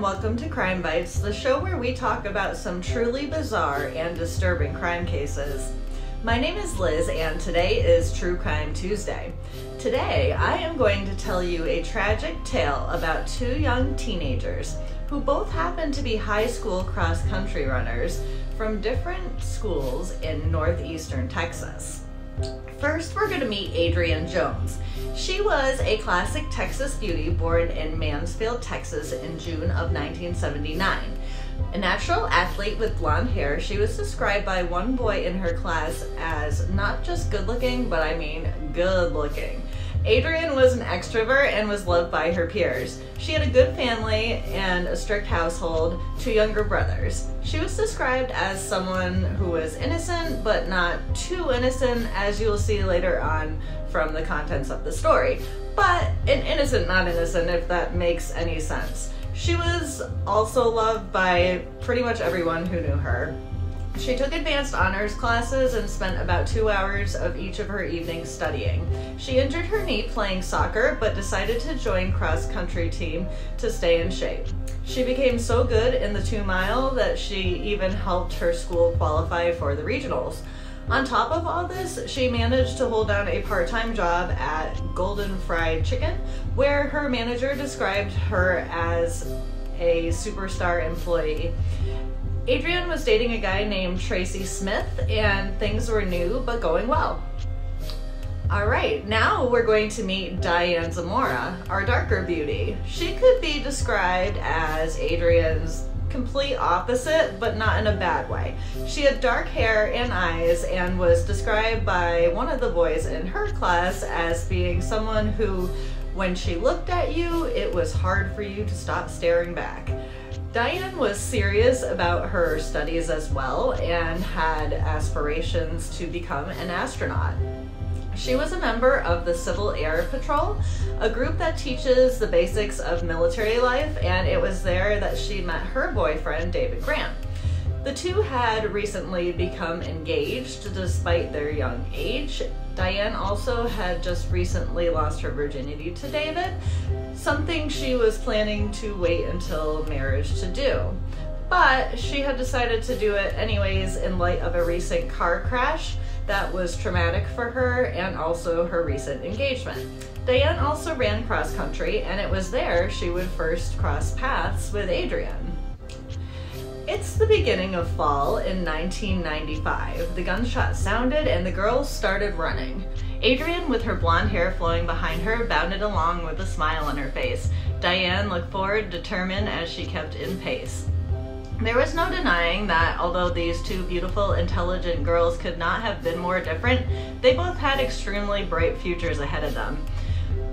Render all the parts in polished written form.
welcome to Crime Bites, the show where we talk about some truly bizarre and disturbing crime cases. My name is Liz and today is True Crime Tuesday. Today I am going to tell you a tragic tale about two young teenagers who both happen to be high school cross-country runners from different schools in northeastern Texas. First, we're going to meet Adrienne Jones. She was a classic Texas beauty born in Mansfield, Texas in June of 1979. A natural athlete with blonde hair, she was described by one boy in her class as not just good looking, but I mean good looking. Adrienne was an extrovert and was loved by her peers. She had a good family and a strict household, two younger brothers. She was described as someone who was innocent, but not too innocent, as you will see later on from the contents of the story. But an innocent, not innocent, if that makes any sense. She was also loved by pretty much everyone who knew her. She took advanced honors classes and spent about 2 hours of each of her evenings studying. She injured her knee playing soccer, but decided to join cross-country team to stay in shape. She became so good in the 2-mile that she even helped her school qualify for the regionals. On top of all this, she managed to hold down a part-time job at Golden Fried Chicken, where her manager described her as a superstar employee. Adrienne was dating a guy named Tracy Smith, and things were new but going well. Alright, now we're going to meet Diane Zamora, our darker beauty. She could be described as Adrienne's complete opposite, but not in a bad way. She had dark hair and eyes and was described by one of the boys in her class as being someone who, when she looked at you, it was hard for you to stop staring back. Diane was serious about her studies as well and had aspirations to become an astronaut. She was a member of the Civil Air Patrol, a group that teaches the basics of military life, and it was there that she met her boyfriend, David Grant. The two had recently become engaged despite their young age. Diane also had just recently lost her virginity to David, something she was planning to wait until marriage to do. But she had decided to do it anyways in light of a recent car crash that was traumatic for her and also her recent engagement. Diane also ran cross country, and it was there she would first cross paths with Adrienne. It's the beginning of fall in 1995. The gunshot sounded and the girls started running. Adrienne, with her blonde hair flowing behind her, bounded along with a smile on her face. Diane looked forward, determined as she kept in pace. There was no denying that although these two beautiful, intelligent girls could not have been more different, they both had extremely bright futures ahead of them.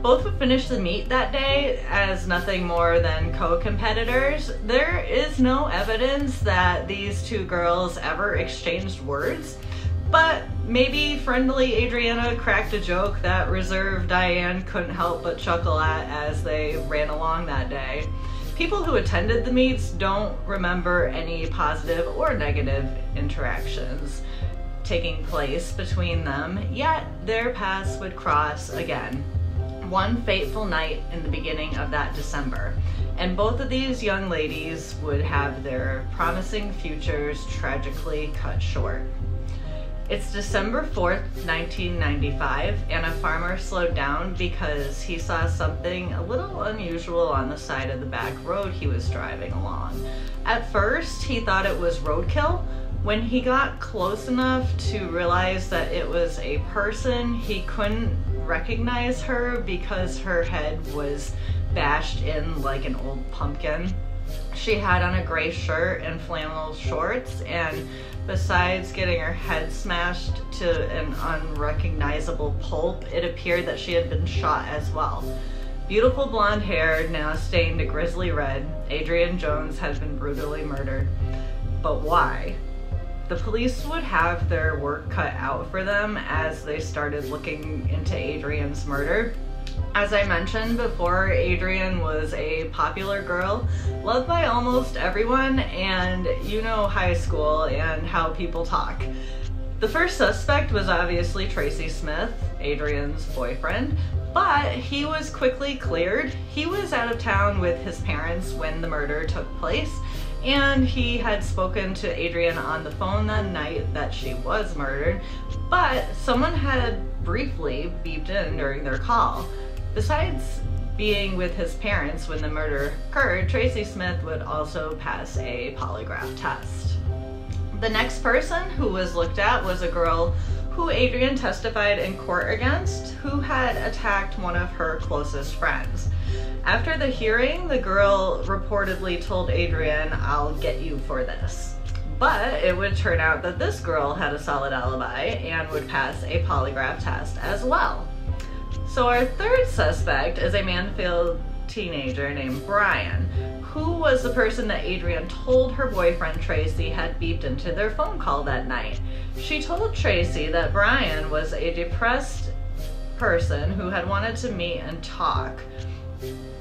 Both would finish the meet that day as nothing more than co-competitors. There is no evidence that these two girls ever exchanged words, but maybe friendly Adriana cracked a joke that reserved Diane couldn't help but chuckle at as they ran along that day. People who attended the meets don't remember any positive or negative interactions taking place between them, yet their paths would cross again one fateful night in the beginning of that December, and both of these young ladies would have their promising futures tragically cut short. It's December 4th, 1995, and a farmer slowed down because he saw something a little unusual on the side of the back road he was driving along. At first, he thought it was roadkill. When he got close enough to realize that it was a person, he couldn't recognize her because her head was bashed in like an old pumpkin. She had on a gray shirt and flannel shorts, and besides getting her head smashed to an unrecognizable pulp, it appeared that she had been shot as well. Beautiful blonde hair, now stained a grisly red, Adrienne Jones had been brutally murdered. But why? The police would have their work cut out for them as they started looking into Adrienne's murder. As I mentioned before, Adrienne was a popular girl, loved by almost everyone, and you know high school and how people talk. The first suspect was obviously Tracy Smith, Adrian's boyfriend, but he was quickly cleared. He was out of town with his parents when the murder took place, and he had spoken to Adrian on the phone that night that she was murdered, but someone had briefly beeped in during their call. Besides being with his parents when the murder occurred, Tracy Smith would also pass a polygraph test. The next person who was looked at was a girl who Adrian testified in court against, who had attacked one of her closest friends. After the hearing, the girl reportedly told Adrian, "I'll get you for this." But it would turn out that this girl had a solid alibi and would pass a polygraph test as well. So our third suspect is a Mansfield teenager named Brian, who was the person that Adrian told her boyfriend Tracy had beeped into their phone call that night. She told Tracy that Brian was a depressed person who had wanted to meet and talk.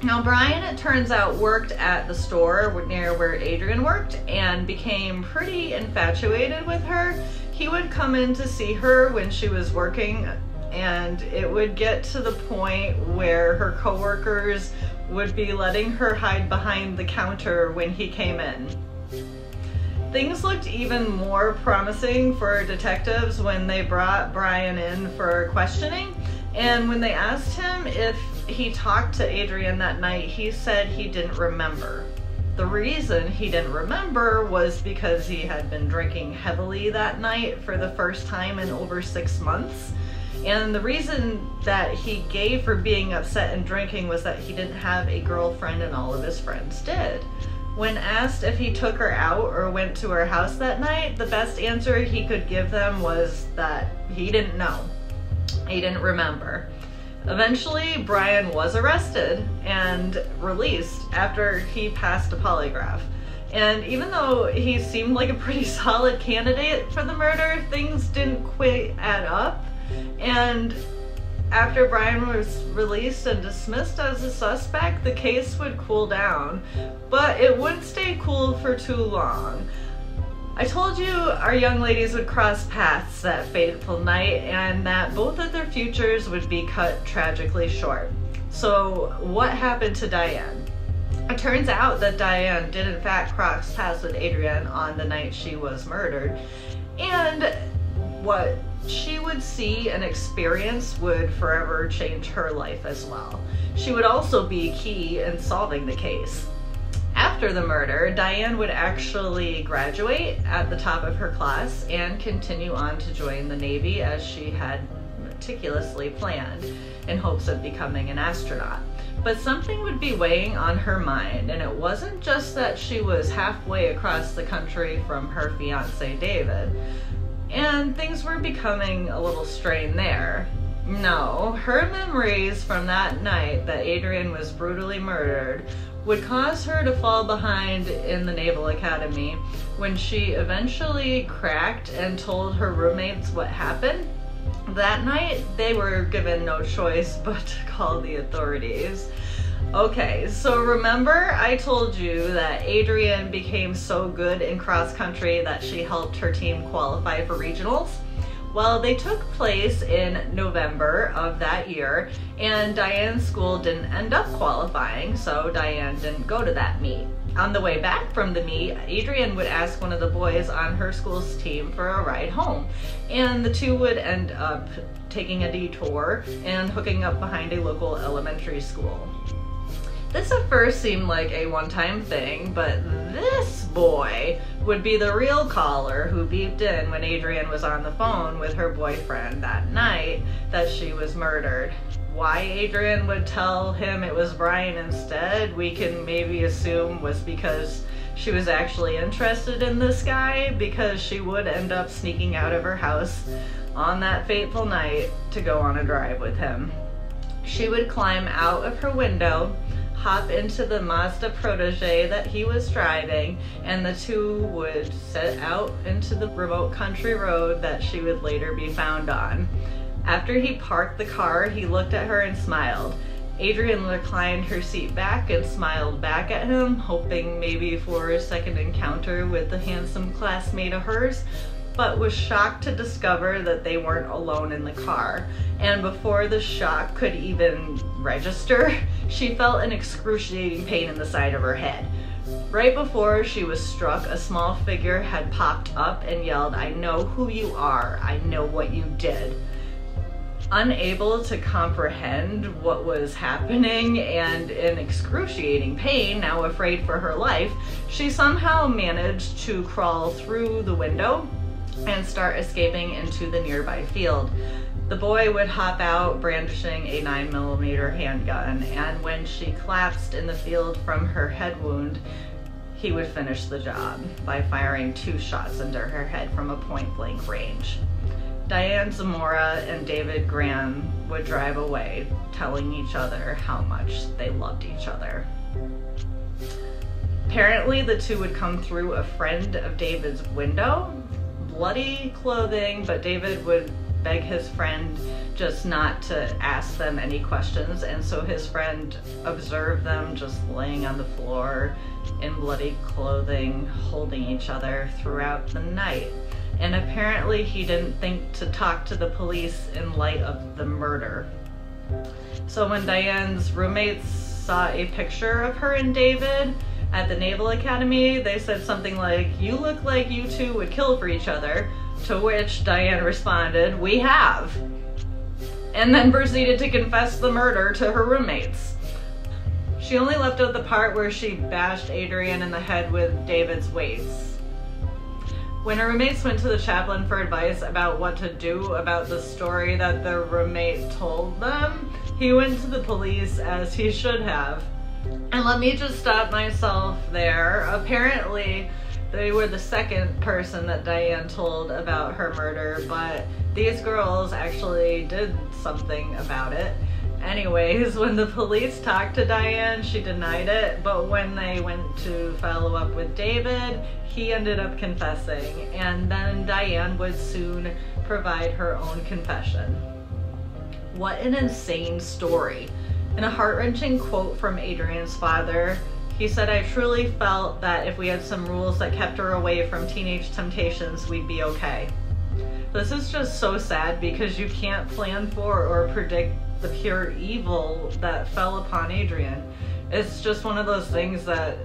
Now Brian, it turns out, worked at the store near where Adrian worked and became pretty infatuated with her. He would come in to see her when she was working, and it would get to the point where her coworkers would be letting her hide behind the counter when he came in. Things looked even more promising for detectives when they brought Brian in for questioning, and when they asked him if he talked to Adrian that night, he said he didn't remember. The reason he didn't remember was because he had been drinking heavily that night for the first time in over 6 months. And the reason that he gave for being upset and drinking was that he didn't have a girlfriend and all of his friends did. When asked if he took her out or went to her house that night, the best answer he could give them was that he didn't know. He didn't remember. Eventually, Brian was arrested and released after he passed a polygraph. And even though he seemed like a pretty solid candidate for the murder, things didn't quite add up. And after Brian was released and dismissed as a suspect, the case would cool down, but it wouldn't stay cool for too long. I told you our young ladies would cross paths that fateful night and that both of their futures would be cut tragically short. So what happened to Diane? It turns out that Diane did in fact cross paths with Adrian on the night she was murdered, and what she would see and experience would forever change her life as well. She would also be key in solving the case. After the murder, Diane would actually graduate at the top of her class and continue on to join the Navy as she had meticulously planned in hopes of becoming an astronaut. But something would be weighing on her mind, and it wasn't just that she was halfway across the country from her fiancé David. And things were becoming a little strained there. No, her memories from that night that Adrian was brutally murdered would cause her to fall behind in the Naval Academy when she eventually cracked and told her roommates what happened. That night, they were given no choice but to call the authorities. Okay, so remember I told you that Adrian became so good in cross country that she helped her team qualify for regionals? Well, they took place in November of that year, and Diane's school didn't end up qualifying, so Diane didn't go to that meet. On the way back from the meet, Adrian would ask one of the boys on her school's team for a ride home, and the two would end up taking a detour and hooking up behind a local elementary school. This at first seemed like a one-time thing, but this boy would be the real caller who beeped in when Adrian was on the phone with her boyfriend that night that she was murdered. Why Adrian would tell him it was Brian instead, we can maybe assume was because she was actually interested in this guy, because she would end up sneaking out of her house on that fateful night to go on a drive with him. She would climb out of her window, hop into the Mazda Protege that he was driving, and the two would set out into the remote country road that she would later be found on. After he parked the car, he looked at her and smiled. Adrian reclined her seat back and smiled back at him, hoping maybe for a second encounter with the handsome classmate of hers. but was shocked to discover that they weren't alone in the car. And before the shock could even register, she felt an excruciating pain in the side of her head. Right before she was struck, a small figure had popped up and yelled, "I know who you are. I know what you did." Unable to comprehend what was happening and in excruciating pain, now afraid for her life, she somehow managed to crawl through the window and start escaping into the nearby field. The boy would hop out brandishing a 9mm handgun, and when she collapsed in the field from her head wound, he would finish the job by firing 2 shots into her head from a point-blank range. Diane Zamora and David Graham would drive away, telling each other how much they loved each other. Apparently, the two would come through a friend of David's window, bloody clothing, but David would beg his friend just not to ask them any questions, and so his friend observed them just laying on the floor in bloody clothing, holding each other throughout the night. And apparently he didn't think to talk to the police in light of the murder. So when Diane's roommates saw a picture of her and David at the Naval Academy, they said something like, "You look like you two would kill for each other," to which Diane responded, "We have," and then proceeded to confess the murder to her roommates. She only left out the part where she bashed Adrian in the head with David's weights. When her roommates went to the chaplain for advice about what to do about the story that their roommate told them, he went to the police, as he should have. And let me just stop myself there. Apparently, they were the second person that Diane told about her murder, but these girls actually did something about it. Anyways, when the police talked to Diane, she denied it, but when they went to follow up with David, he ended up confessing, and then Diane would soon provide her own confession. What an insane story. In a heart-wrenching quote from Adrian's father, he said, "I truly felt that if we had some rules that kept her away from teenage temptations, we'd be okay." This is just so sad because you can't plan for or predict the pure evil that fell upon Adrian. It's just one of those things that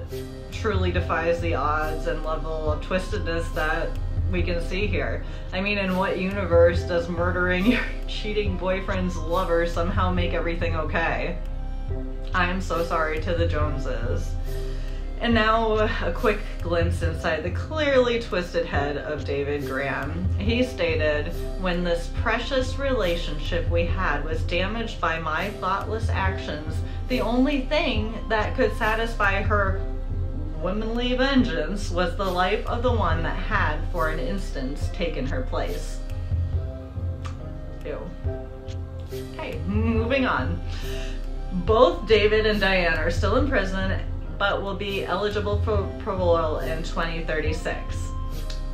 truly defies the odds and level of twistedness that we can see here. I mean, in what universe does murdering your cheating boyfriend's lover somehow make everything okay? I am so sorry to the Joneses. And now a quick glimpse inside the clearly twisted head of David Graham. He stated, "When this precious relationship we had was damaged by my thoughtless actions, the only thing that could satisfy her womanly vengeance was the life of the one that had, for an instant, taken her place." Ew. Okay, moving on. Both David and Diane are still in prison, but will be eligible for parole in 2036.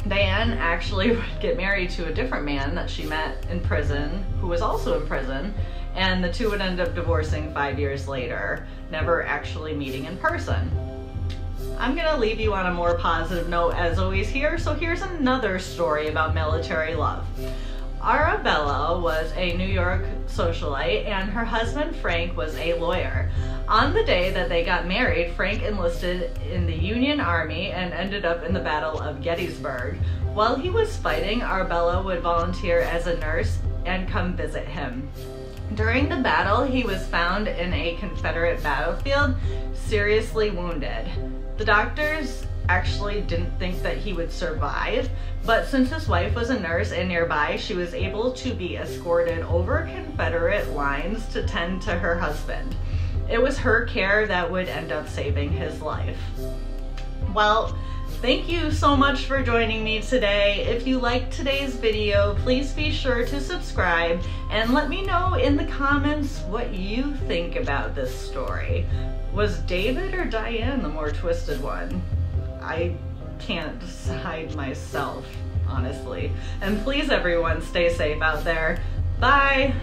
Diane actually would get married to a different man that she met in prison, who was also in prison, and the two would end up divorcing 5 years later, never actually meeting in person. I'm gonna leave you on a more positive note as always here, so here's another story about military love. Arabella was a New York socialite and her husband Frank was a lawyer. On the day that they got married, Frank enlisted in the Union Army and ended up in the Battle of Gettysburg. While he was fighting, Arabella would volunteer as a nurse and come visit him. During the battle, he was found in a Confederate battlefield, seriously wounded. The doctors actually didn't think that he would survive, but since his wife was a nurse and nearby, she was able to be escorted over Confederate lines to tend to her husband. It was her care that would end up saving his life. Well, thank you so much for joining me today. If you liked today's video, please be sure to subscribe and let me know in the comments what you think about this story. Was David or Diane the more twisted one? I can't decide myself, honestly. And please everyone, stay safe out there. Bye!